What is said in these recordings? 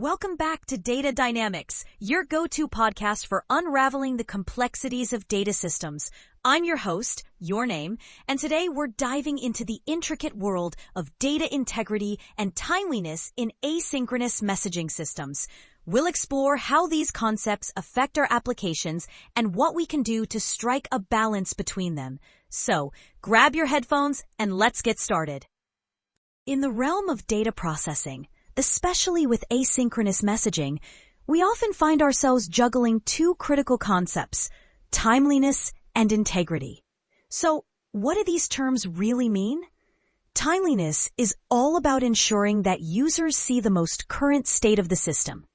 Welcome back to Data Dynamics, your go-to podcast for unraveling the complexities of data systems. I'm your host, Your Name, and today we're diving into the intricate world of data integrity and timeliness in asynchronous messaging systems. We'll explore how these concepts affect our applications and what we can do to strike a balance between them. So, grab your headphones and let's get started. In the realm of data processing, especially with asynchronous messaging, we often find ourselves juggling two critical concepts, timeliness and integrity. So, what do these terms really mean? Timeliness is all about ensuring that users see the most current state of the system.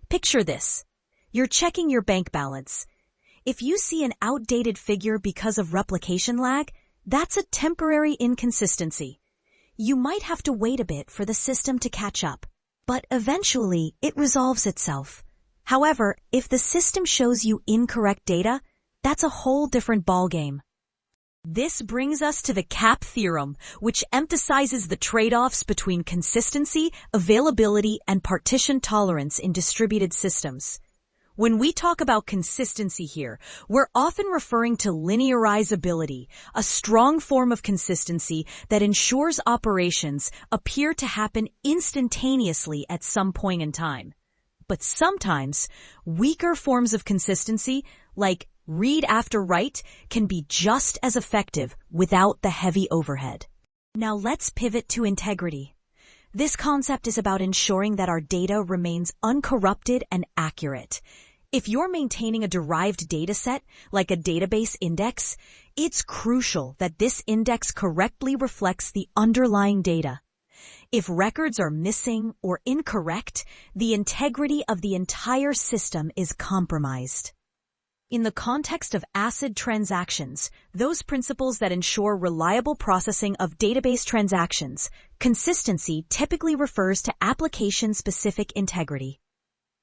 Picture this. You're checking your bank balance. If you see an outdated figure because of replication lag, that's a temporary inconsistency. You might have to wait a bit for the system to catch up, but eventually it resolves itself. However, if the system shows you incorrect data, that's a whole different ballgame. This brings us to the CAP theorem, which emphasizes the trade-offs between consistency, availability, and partition tolerance in distributed systems. When we talk about consistency here, we're often referring to linearizability, a strong form of consistency that ensures operations appear to happen instantaneously at some point in time. But sometimes, weaker forms of consistency, like read after write, can be just as effective without the heavy overhead. Now let's pivot to integrity. This concept is about ensuring that our data remains uncorrupted and accurate. If you're maintaining a derived dataset, like a database index, it's crucial that this index correctly reflects the underlying data. If records are missing or incorrect, the integrity of the entire system is compromised. In the context of ACID transactions, those principles that ensure reliable processing of database transactions, consistency typically refers to application-specific integrity.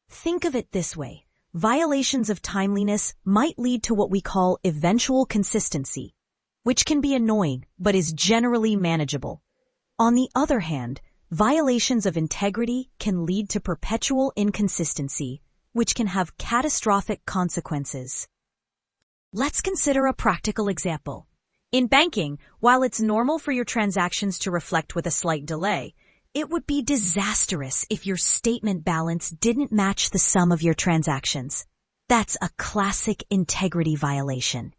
Think of it this way. Violations of timeliness might lead to what we call eventual consistency, which can be annoying but is generally manageable. On the other hand, violations of integrity can lead to perpetual inconsistency, which can have catastrophic consequences. Let's consider a practical example. In banking, while it's normal for your transactions to reflect with a slight delay, it would be disastrous if your statement balance didn't match the sum of your transactions. That's a classic integrity violation.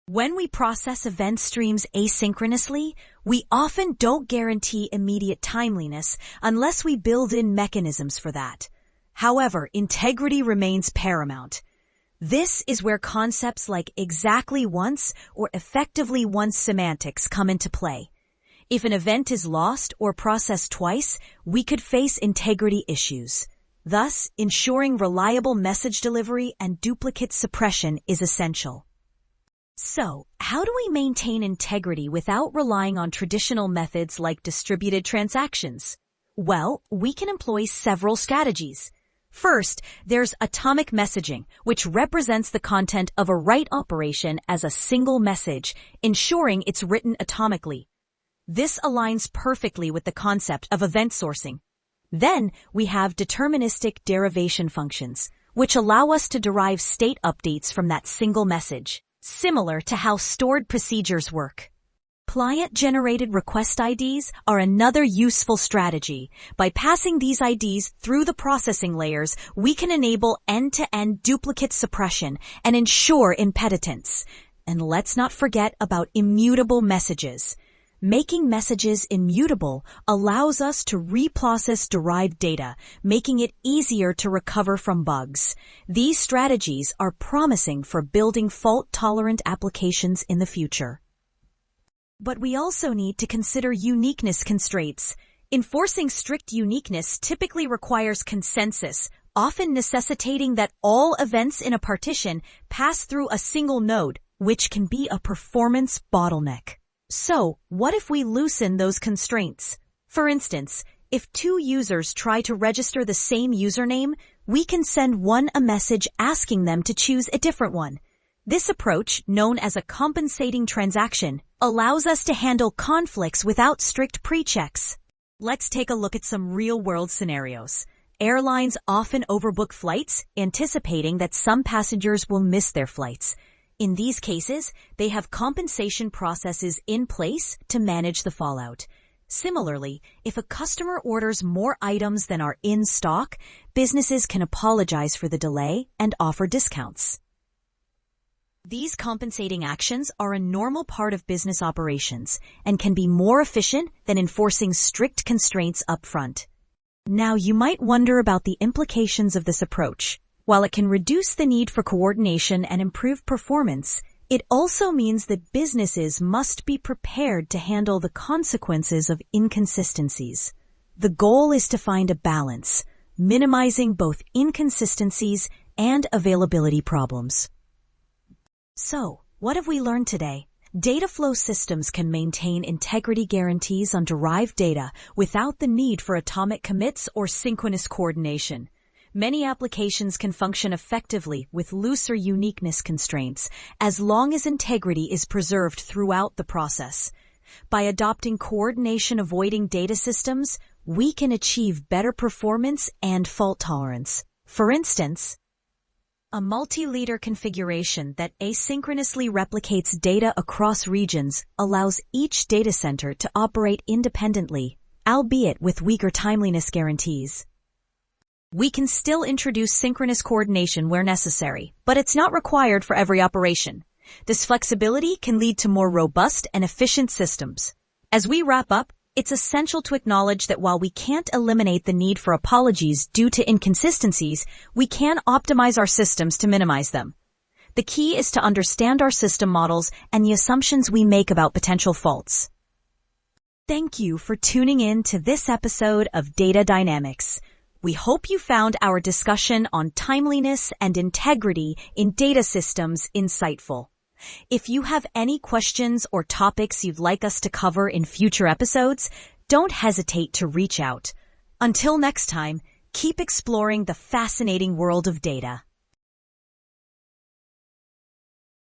When we process event streams asynchronously, we often don't guarantee immediate timeliness unless we build in mechanisms for that. However, integrity remains paramount. This is where concepts like exactly once or effectively once semantics come into play. If an event is lost or processed twice, we could face integrity issues. Thus, ensuring reliable message delivery and duplicate suppression is essential. So, how do we maintain integrity without relying on traditional methods like distributed transactions? Well, we can employ several strategies. First, there's atomic messaging, which represents the content of a write operation as a single message, ensuring it's written atomically. This aligns perfectly with the concept of event sourcing. Then we have deterministic derivation functions, which allow us to derive state updates from that single message, similar to how stored procedures work. Client-generated request IDs are another useful strategy. By passing these IDs through the processing layers, we can enable end-to-end duplicate suppression and ensure impedance. And let's not forget about immutable messages. Making messages immutable allows us to reprocess derived data, making it easier to recover from bugs. These strategies are promising for building fault-tolerant applications in the future. But we also need to consider uniqueness constraints. Enforcing strict uniqueness typically requires consensus, often necessitating that all events in a partition pass through a single node, which can be a performance bottleneck. So, what if we loosen those constraints? For instance, if two users try to register the same username, we can send one a message asking them to choose a different one. This approach, known as a compensating transaction, allows us to handle conflicts without strict pre-checks. Let's take a look at some real-world scenarios. Airlines often overbook flights, anticipating that some passengers will miss their flights. In these cases, they have compensation processes in place to manage the fallout. Similarly, if a customer orders more items than are in stock, businesses can apologize for the delay and offer discounts. These compensating actions are a normal part of business operations and can be more efficient than enforcing strict constraints up front. Now, you might wonder about the implications of this approach. While it can reduce the need for coordination and improve performance, it also means that businesses must be prepared to handle the consequences of inconsistencies. The goal is to find a balance, minimizing both inconsistencies and availability problems. So, what have we learned today? Data flow systems can maintain integrity guarantees on derived data without the need for atomic commits or synchronous coordination. Many applications can function effectively with looser uniqueness constraints as long as integrity is preserved throughout the process. By adopting coordination-avoiding data systems, we can achieve better performance and fault tolerance. For instance, a multi-leader configuration that asynchronously replicates data across regions allows each data center to operate independently, albeit with weaker timeliness guarantees. We can still introduce synchronous coordination where necessary, but it's not required for every operation. This flexibility can lead to more robust and efficient systems. As we wrap up, it's essential to acknowledge that while we can't eliminate the need for apologies due to inconsistencies, we can optimize our systems to minimize them. The key is to understand our system models and the assumptions we make about potential faults. Thank you for tuning in to this episode of Data Dynamics. We hope you found our discussion on timeliness and integrity in data systems insightful. If you have any questions or topics you'd like us to cover in future episodes, don't hesitate to reach out. Until next time, keep exploring the fascinating world of data.